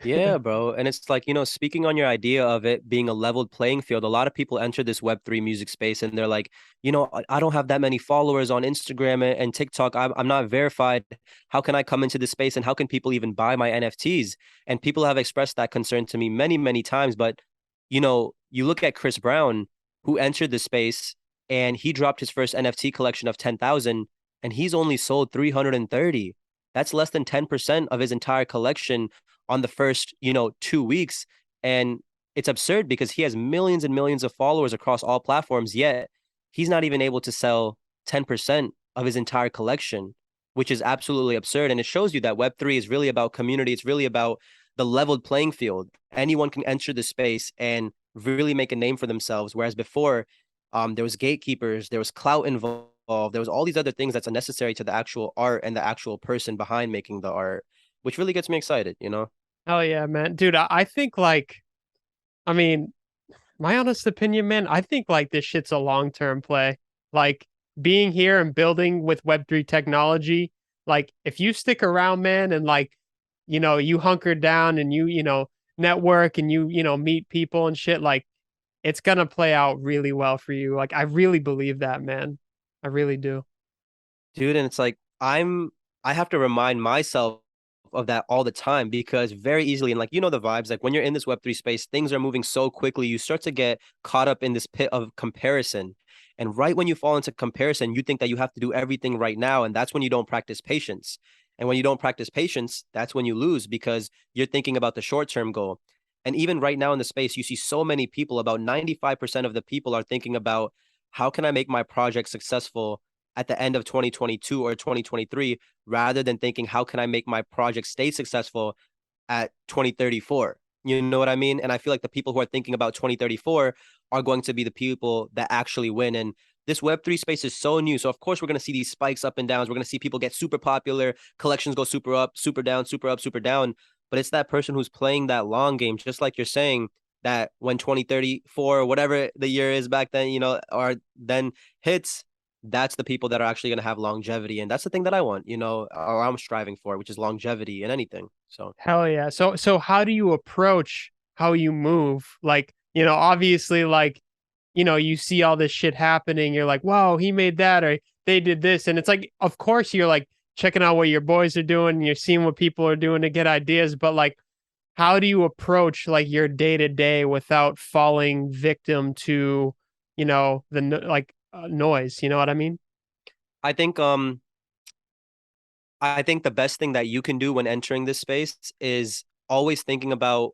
Yeah, bro. And it's like, speaking on your idea of it being a leveled playing field, a lot of people enter this Web3 music space and they're like, I don't have that many followers on Instagram and TikTok. I'm not verified. How can I come into this space and how can people even buy my NFTs? And people have expressed that concern to me many, many times. But, you look at Chris Brown, who entered the space and he dropped his first NFT collection of 10,000 and he's only sold 330. That's less than 10% of his entire collection on the first, 2 weeks. And it's absurd because he has millions and millions of followers across all platforms, yet he's not even able to sell 10% of his entire collection, which is absolutely absurd. And it shows you that Web3 is really about community. It's really about the leveled playing field. Anyone can enter the space and really make a name for themselves. Whereas before, there was gatekeepers, there was clout involved, there was all these other things that's unnecessary to the actual art and the actual person behind making the art, which really gets me excited. Hell yeah, man. Dude, I think like, I mean, my honest opinion, man, I think like this shit's a long-term play. Like being here and building with Web3 technology, like if you stick around, man, and like, you hunker down and you network and you meet people and shit, like it's gonna play out really well for you. Like I really believe that, man. I really do. Dude, and it's like I have to remind myself of that all the time because very easily, and like the vibes, like when you're in this Web3 space, things are moving so quickly, you start to get caught up in this pit of comparison. And right when you fall into comparison, you think that you have to do everything right now, and that's when you don't practice patience. And when you don't practice patience, that's when you lose because you're thinking about the short-term goal. And even right now in the space, you see so many people, about 95% of the people are thinking about how can I make my project successful at the end of 2022 or 2023 rather than thinking how can I make my project stay successful at 2034. You know what I mean? And I feel like the people who are thinking about 2034 are going to be the people that actually win. And this Web3 space is so new. So, of course, we're going to see these spikes up and downs. We're going to see people get super popular, collections go super up, super down, super up, super down. But it's that person who's playing that long game, just like you're saying, that when 2034 or whatever the year is back then, or then hits, that's the people that are actually going to have longevity. And that's the thing that I want, or I'm striving for, which is longevity in anything. So, Hell yeah. So how do you approach how you move? Like, obviously like, you see all this shit happening, you're like, "Whoa, he made that or they did this." And it's like, of course you're like checking out what your boys are doing, and you're seeing what people are doing to get ideas, but like how do you approach like your day to day without falling victim to, noise, you know what I mean? I think I think the best thing that you can do when entering this space is always thinking about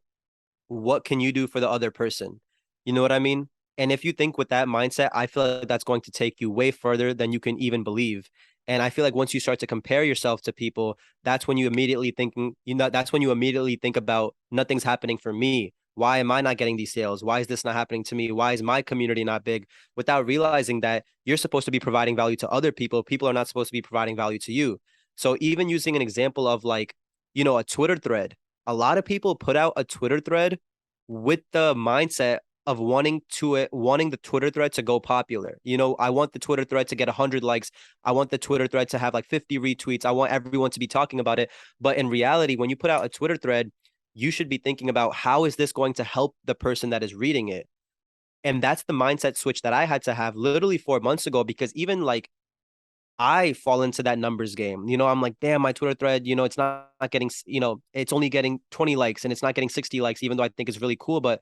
what can you do for the other person? You know what I mean? And if you think with that mindset, I feel like that's going to take you way further than you can even believe. And I feel like once you start to compare yourself to people, that's when you immediately think about nothing's happening for me. Why am I not getting these sales? Why is this not happening to me? Why is my community not big? Without realizing that you're supposed to be providing value to other people. People are not supposed to be providing value to you. So even using an example of like, a Twitter thread, a lot of people put out a Twitter thread with the mindset of wanting the Twitter thread to go popular. I want the Twitter thread to get 100 likes. I want the Twitter thread to have like 50 retweets. I want everyone to be talking about it. But in reality, when you put out a Twitter thread, you should be thinking about how is this going to help the person that is reading it? And that's the mindset switch that I had to have literally 4 months ago, because even like I fall into that numbers game. I'm like, damn, my Twitter thread, it's not getting, it's only getting 20 likes and it's not getting 60 likes, even though I think it's really cool. But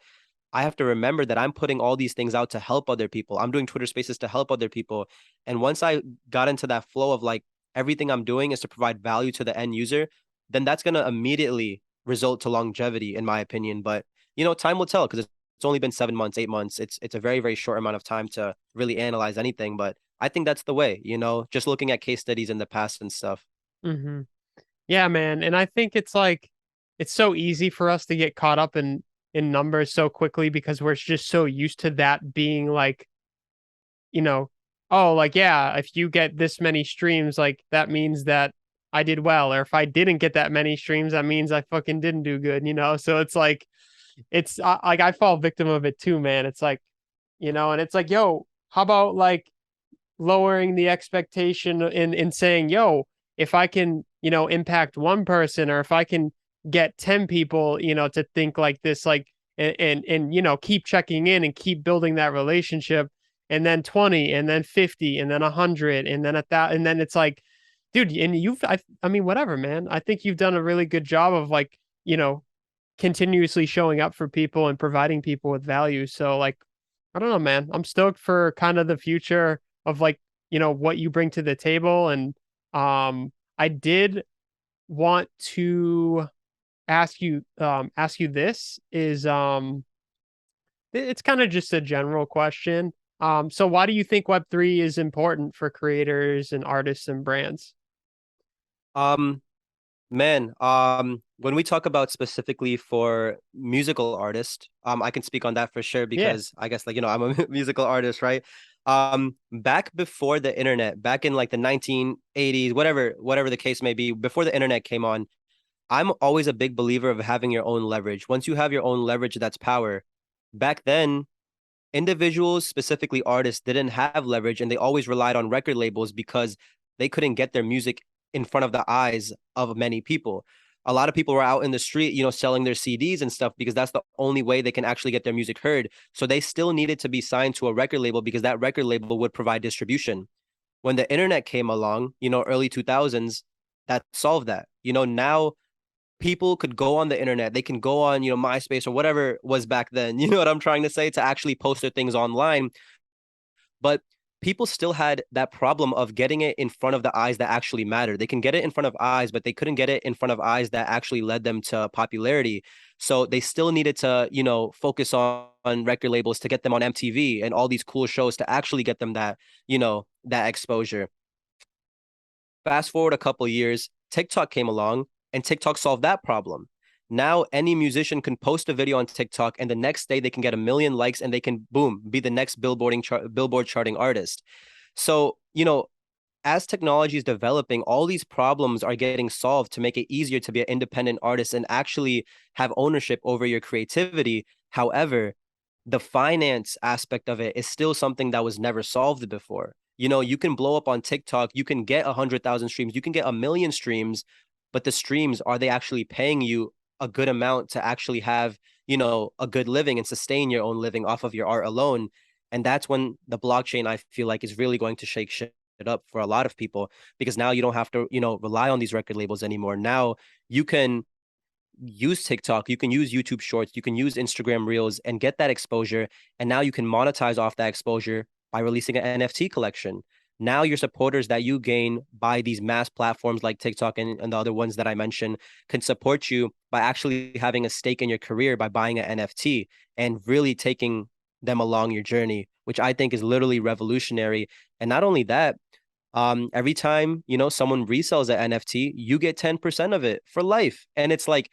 I have to remember that I'm putting all these things out to help other people. I'm doing Twitter spaces to help other people. And once I got into that flow of like everything I'm doing is to provide value to the end user, then that's going to immediately result to longevity, in my opinion. But, time will tell, because it's only been 7 months, 8 months. It's a very, very short amount of time to really analyze anything. But I think that's the way, just looking at case studies in the past and stuff. Hmm. Yeah, man. And I think it's like it's so easy for us to get caught up in numbers so quickly because we're just so used to that being like, you know, oh, like yeah, if you get this many streams, like that means that I did well, or if I didn't get that many streams, that means I fucking didn't do good. So it's like it's like I fall victim of it too, man. It's like, and it's like, yo, how about like lowering the expectation in saying, yo, if I can, impact one person, or if I can get 10 people, to think like this, like, and keep checking in and keep building that relationship, and then 20, and then 50, and then 100, and then 1,000, and then it's like, dude, and I mean, whatever, man. I think you've done a really good job of like, you know, continuously showing up for people and providing people with value. So like, I don't know, man. I'm stoked for kind of the future of like, what you bring to the table. And I did want to ask you this is it's kind of just a general question. So why do you think Web3 is important for creators and artists and brands? Um, Man, when we talk about specifically for musical artists, I can speak on that for sure, Yeah. because I guess like, I'm a musical artist, right? Back before the internet, back in like the 1980s, whatever the case may be, before the internet came on, I'm always a big believer of having your own leverage. Once you have your own leverage, that's power. Back then, individuals, specifically artists, didn't have leverage, and they always relied on record labels because they couldn't get their music in front of the eyes of many people. A lot of people were out in the street, selling their CDs and stuff, because that's the only way they can actually get their music heard. So they still needed to be signed to a record label, because that record label would provide distribution. When the internet came along, early 2000s, that solved that. Now people could go on the internet. They can go on, MySpace or whatever was back then. You know what I'm trying to say? To actually post their things online. But people still had that problem of getting it in front of the eyes that actually matter. They can get it in front of eyes, but they couldn't get it in front of eyes that actually led them to popularity. So they still needed to, focus on record labels to get them on MTV and all these cool shows to actually get them that exposure. Fast forward a couple years, TikTok came along and TikTok solved that problem. Now any musician can post a video on TikTok, and the next day they can get 1 million likes and they can boom be the next Billboard charting artist. So, as technology is developing, all these problems are getting solved to make it easier to be an independent artist and actually have ownership over your creativity. However, the finance aspect of it is still something that was never solved before. You can blow up on TikTok, you can get 100,000 streams, you can get 1 million streams, but the streams, are they actually paying you a good amount to actually have, a good living and sustain your own living off of your art alone? And that's when the blockchain, I feel like, is really going to shake shit up for a lot of people, because now you don't have to, rely on these record labels anymore. Now you can use TikTok, you can use YouTube Shorts, you can use Instagram Reels and get that exposure. And now you can monetize off that exposure by releasing an NFT collection. Now your supporters that you gain by these mass platforms like TikTok and the other ones that I mentioned can support you by actually having a stake in your career by buying an NFT and really taking them along your journey, which I think is literally revolutionary. And not only that, every time someone resells an NFT, you get 10% of it for life. And it's like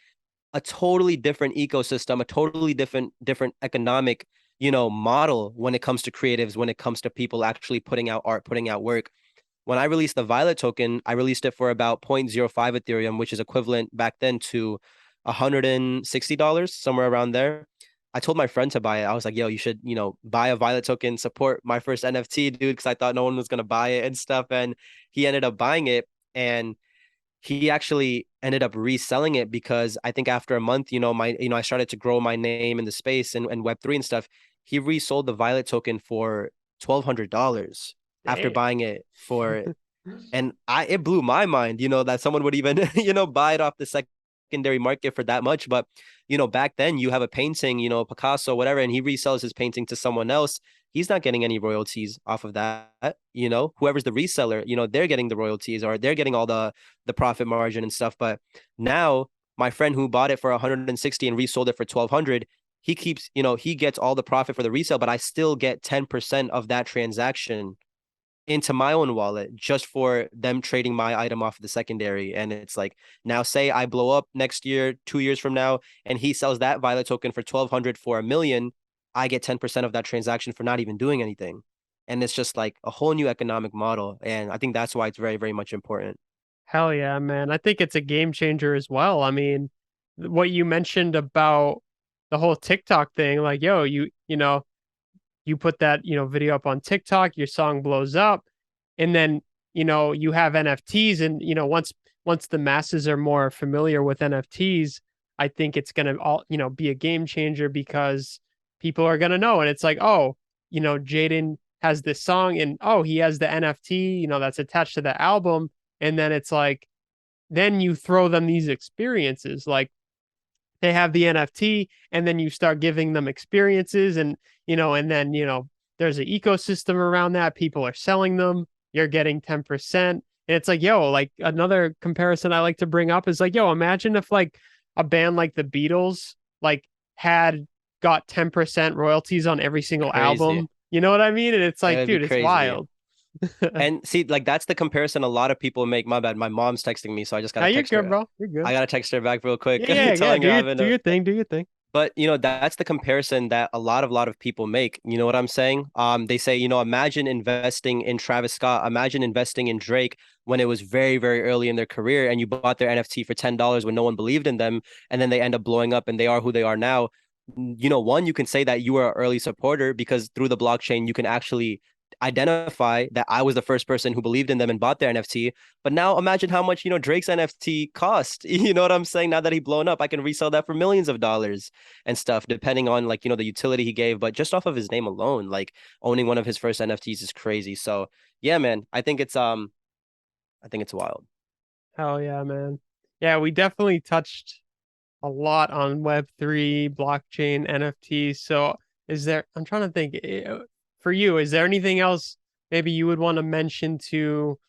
a totally different ecosystem, a totally different economic, model when it comes to creatives, when it comes to people actually putting out art, putting out work. When I released the Violet token, I released it for about 0.05 Ethereum, which is equivalent back then to $160, somewhere around there. I told my friend to buy it. I was like, yo, you should, buy a Violet token, support my first NFT, dude, because I thought no one was gonna buy it and stuff. And he ended up buying it, and he actually ended up reselling it because I think after a month, I started to grow my name in the space and Web3 and stuff. He resold the Violet token for $1,200 after Damn. buying it for, and it blew my mind, that someone would even, buy it off the secondary market for that much. But, back then you have a painting, Picasso, whatever, and he resells his painting to someone else. He's not getting any royalties off of that. Whoever's the reseller, they're getting the royalties, or they're getting all the profit margin and stuff. But now my friend who bought it for 160 and resold it for 1,200, he keeps, he gets all the profit for the resale, but I still get 10% of that transaction into my own wallet just for them trading my item off of the secondary. And it's like, now say I blow up next year, 2 years from now, and he sells that Violet token for 1,200 for 1 million, I get 10% of that transaction for not even doing anything. And it's just like a whole new economic model. And I think that's why it's very, very much important. Hell yeah, man. I think it's a game changer as well. I mean, what you mentioned about the whole TikTok thing, like, yo, you put that, video up on TikTok, your song blows up, and then, you have NFTs, and, once the masses are more familiar with NFTs, I think it's gonna all, be a game changer because people are gonna know. And it's like, oh, Jadyn has this song, and oh, he has the NFT, that's attached to the album. And then it's like, then you throw them these experiences. Like, they have the NFT, and then you start giving them experiences, and then, there's an ecosystem around that. People are selling them. You're getting 10%. And it's like, yo, like, another comparison I like to bring up is like, yo, imagine if like a band like the Beatles like had got 10% royalties on every single Crazy. album. You know what I mean? And it's It like, would be dude, it's crazy. wild. And see, like that's the comparison a lot of people make. My bad. My mom's texting me, so I just Now gotta you're text good, her. bro. You're I good. gotta text her back real quick, Yeah, yeah, yeah. telling Do her your I'm in do a. your thing. Do your thing. But that's the comparison that a lot of people make. You know what I'm saying? They say, imagine investing in Travis Scott, imagine investing in Drake when it was very, very early in their career, and you bought their NFT for $10 when no one believed in them, and then they end up blowing up and they are who they are now. One, you can say that you were an early supporter because through the blockchain, you can actually identify that I was the first person who believed in them and bought their NFT. But now imagine how much, Drake's NFT cost. You know what I'm saying? Now that he blown up, I can resell that for millions of dollars and stuff, depending on like, the utility he gave. But just off of his name alone, like owning one of his first NFTs is crazy. So yeah, man, I think it's wild. Hell yeah, man. Yeah, we definitely touched a lot on Web3, blockchain, NFTs. So, I'm trying to think, for you, is there anything else maybe you would want to mention to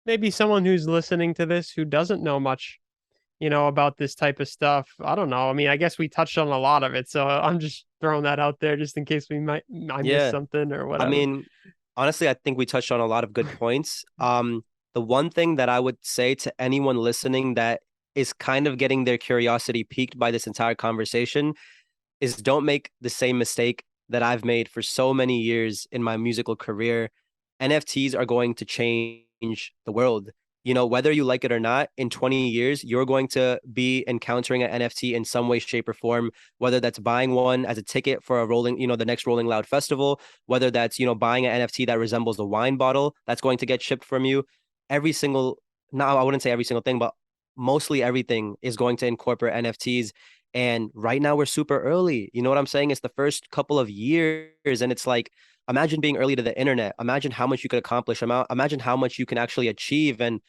maybe someone who's listening to this who doesn't know much, about this type of stuff? I don't know. I mean, I guess we touched on a lot of it. So I'm just throwing that out there just in case I missed Yeah. something or I whatever. mean, honestly, I think we touched on a lot of good points. The one thing that I would say to anyone listening that is kind of getting their curiosity piqued by this entire conversation is don't make the same mistake that I've made for so many years in my musical career. NFTs are going to change the world. Whether you like it or not, in 20 years, you're going to be encountering an NFT in some way, shape, or form, whether that's buying one as a ticket for the next Rolling Loud festival, whether that's, buying an NFT that resembles a wine bottle that's going to get shipped from you. Every single, no, I wouldn't say every single thing, but mostly everything is going to incorporate NFTs. And right now we're super early. You know what I'm saying? It's the first couple of years. And it's like, imagine being early to the internet. Imagine how much you could accomplish. Imagine how much you can actually achieve. And,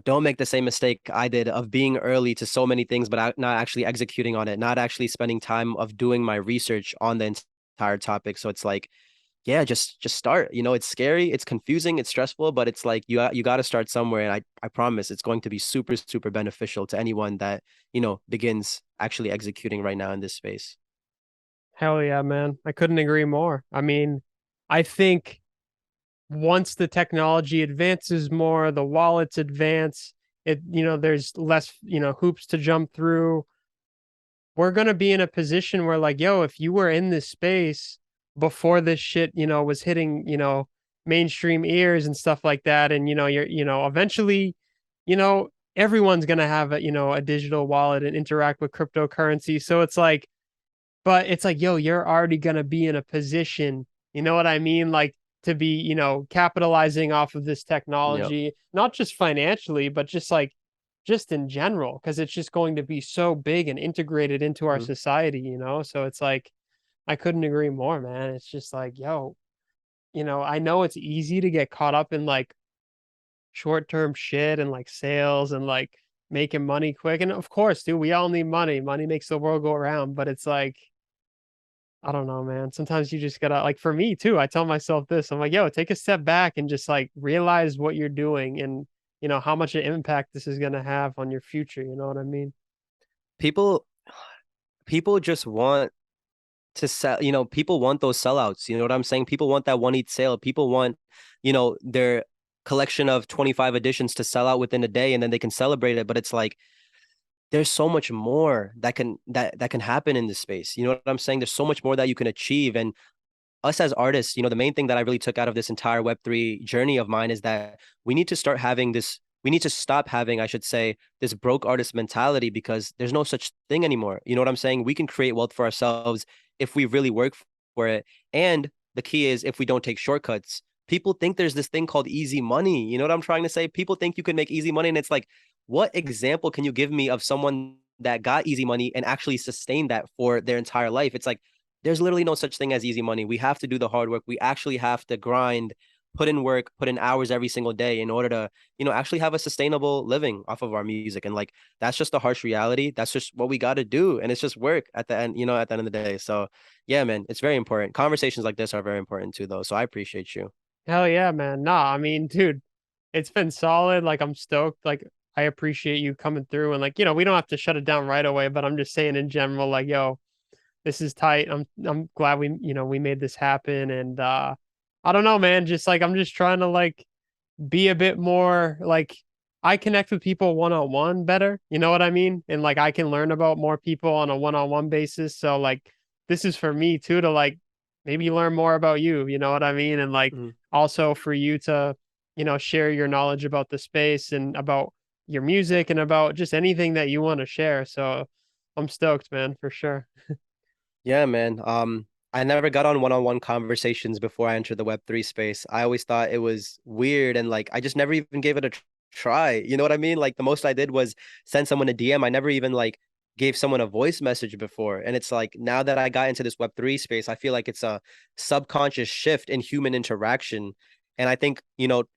don't make the same mistake I did of being early to so many things, but not actually executing on it, not actually spending time of doing my research on the entire topic. So it's like, yeah, just start. It's scary, it's confusing, it's stressful, but it's like you got to start somewhere. And I promise it's going to be super, super beneficial to anyone that, begins actually executing right now in this space. Hell yeah, man. I couldn't agree more. I mean, I think once the technology advances more, the wallets advance, there's less, hoops to jump through. We're gonna be in a position where, like, yo, if you were in this space before this shit, was hitting, mainstream ears and stuff like that, and you're, eventually, everyone's gonna have a digital wallet and interact with cryptocurrency. So it's like, but it's like, yo, you're already gonna be in a position, you know what I mean? Like to be, capitalizing off of this Yep. technology, not just financially, but just like just in general, because it's just going to be so big and integrated into our Mhm. society. So it's like I couldn't agree more, man. It's just like, yo, I know it's easy to get caught up in like short-term shit and like sales and like making money quick. And of course, dude, we all need money. Money makes the world go around, but it's like I don't know, man. Sometimes you just gotta like for me too, I tell myself this. I'm like, yo, take a step back and just like realize what you're doing and how much an impact this is gonna have on your future. You know what I mean? People people just want to sell, people want those sellouts. You know what I'm saying? People want that one each sale. People want, their collection of 25 editions to sell out within a day and then they can celebrate it. But it's like there's so much more that can happen in this space. You know what I'm saying? There's so much more that you can achieve. And us as artists, the main thing that I really took out of this entire Web3 journey of mine is that we need to start having this, we need to stop having, I should say, this broke artist mentality because there's no such thing anymore. You know what I'm saying? We can create wealth for ourselves if we really work for it. And the key is if we don't take shortcuts. People think there's this thing called easy money. You know what I'm trying to say? People think you can make easy money. And it's like, what example can you give me of someone that got easy money and actually sustained that for their entire life? It's like, there's literally no such thing as easy money. We have to do the hard work. We actually have to grind, put in work, put in hours every single day in order to, actually have a sustainable living off of our music. And like that's just the harsh reality. That's just what we got to do. And it's just work at the end, at the end of the day. So yeah, man, it's very important. Conversations like this are very important too, though. So I appreciate you. Hell yeah, man. Nah, I mean, dude, it's been solid. Like I'm stoked. Like I appreciate you coming through and like, we don't have to shut it down right away, but I'm just saying in general, like, yo, this is tight. I'm glad we made this happen. And I don't know, man. Just like I'm just trying to like be a bit more like I connect with people one on one better. You know what I mean? And like I can learn about more people on a one on one basis. So like this is for me too to like maybe learn more about you. You know what I mean? And like Mhm. also for you to share your knowledge about the space and about your music and about just anything that you want to share. So I'm stoked, man, for sure. Yeah, man. I never got on one-on-one conversations before I entered the Web3 space. I always thought it was weird and like I just never even gave it a try. You know what I mean? Like the most I did was send someone a DM. I never even like gave someone a voice message before. And it's like now that I got into this Web3 space, I feel like it's a subconscious shift in human interaction. And I think,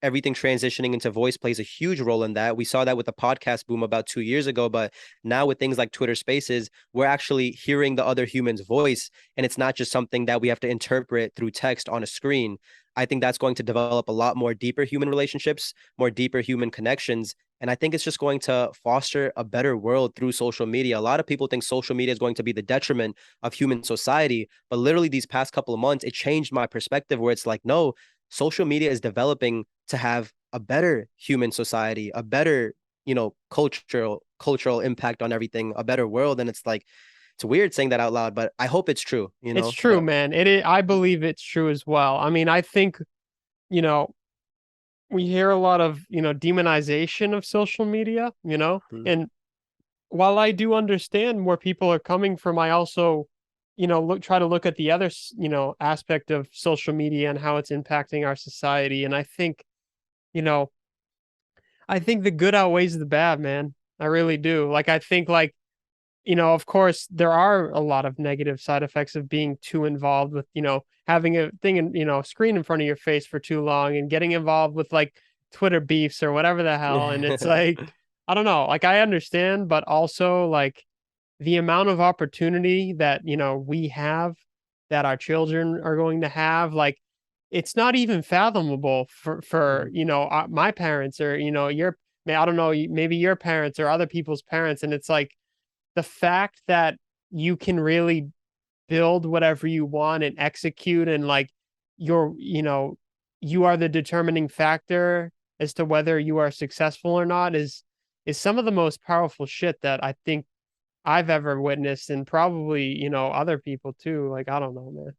everything transitioning into voice plays a huge role in that. We saw that with the podcast boom about 2 years ago, but now with things like Twitter Spaces, we're actually hearing the other human's voice. And it's not just something that we have to interpret through text on a screen. I think that's going to develop a lot more deeper human relationships, more deeper human connections. And I think it's just going to foster a better world through social media. A lot of people think social media is going to be the detriment of human society. But literally, these past couple of months, it changed my perspective where it's like, no, social media is developing to have a better human society, a better, cultural impact on everything, a better world. And it's like, it's weird saying that out loud, but I hope it's true. It's true, But man. I believe it's true as well. I mean, I think, you know, we hear a lot of, demonization of social media. mm, And while I do understand where people are coming from, I also, try to look at the other, aspect of social media and how it's impacting our society. And you know, I think the good outweighs the bad, man. I really do. Like, I think like of course, there are a lot of negative side effects of being too involved with, having a thing and, screen in front of your face for too long and getting involved with like Twitter beefs or whatever the hell. And it's like, I don't know, like I understand, but also like the amount of opportunity that, we have that our children are going to have, like, it's not even fathomable for, my parents or, I don't know, maybe your parents or other people's parents. And it's like, the fact that you can really build whatever you want and execute and like you are the determining factor as to whether you are successful or not is some of the most powerful shit that I think I've ever witnessed and probably, other people too. Like, I don't know, man.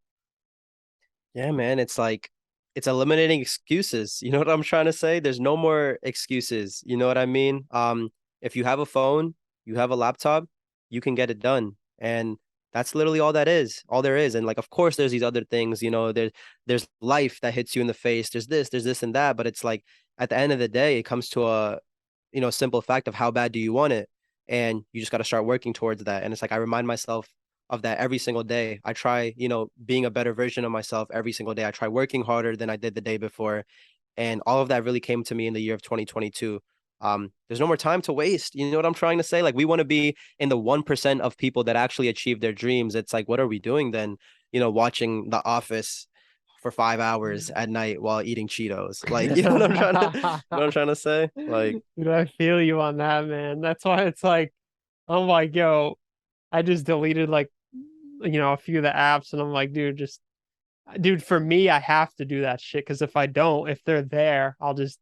yeah, man, it's like it's eliminating excuses. You know what I'm trying to say? There's no more excuses. You know what I mean? If you have a phone, you have a laptop, you can get it done. And That's literally all that is, all there is. And like, of course, there's these other things, there's life that hits you in the face. There's this and that. But it's like at the end of the day, it comes to a, simple fact of how bad do you want it? And you just got to start working towards that. And it's like I remind myself of that every single day. I try, being a better version of myself every single day. I try working harder than I did the day before. And all of that really came to me in the year of 2022. There's no more time to waste. You know what I'm trying to say? Like we want to be in the 1% of people that actually achieve their dreams. It's like, what are we doing then? Watching The Office for 5 hours at night while eating Cheetos. Like, you know what I'm trying to say? Like, Dude, I feel you on that, man. That's why it's like, I'm like, yo, I just deleted like, a few of the apps, and I'm like, dude, for me, I have to do that shit because if I don't, if they're there, I'll just,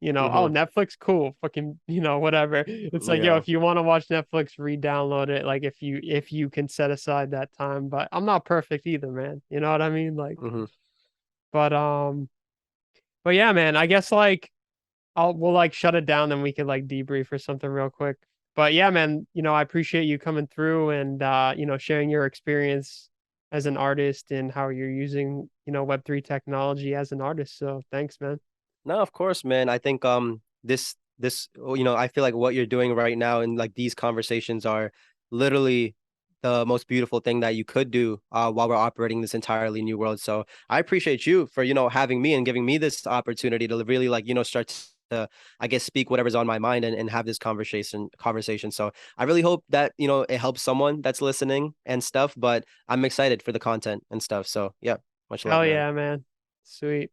oh, mhm, Netflix, cool, fucking, whatever. It's like, yo, yeah. if you want to watch Netflix, re-download it. Like, if you can set aside that time, but I'm not perfect either, man. You know what I mean? Like, Hmm. but but yeah, man, I guess like we'll like shut it down, then we could like debrief or something real quick. But yeah, man, I appreciate you coming through and sharing your experience as an artist and how you're using, Web3 technology as an artist. So thanks, man. No, of course, man. I think this I feel like what you're doing right now and like these conversations are literally the most beautiful thing that you could do while we're operating this entirely new world. So I appreciate you for, having me and giving me this opportunity to really like, start to, I guess, speak whatever's on my mind and have this conversation. So I really hope that, it helps someone that's listening and stuff, but I'm excited for the content and stuff. So yeah, much love, Hell man. yeah, man. Sweet.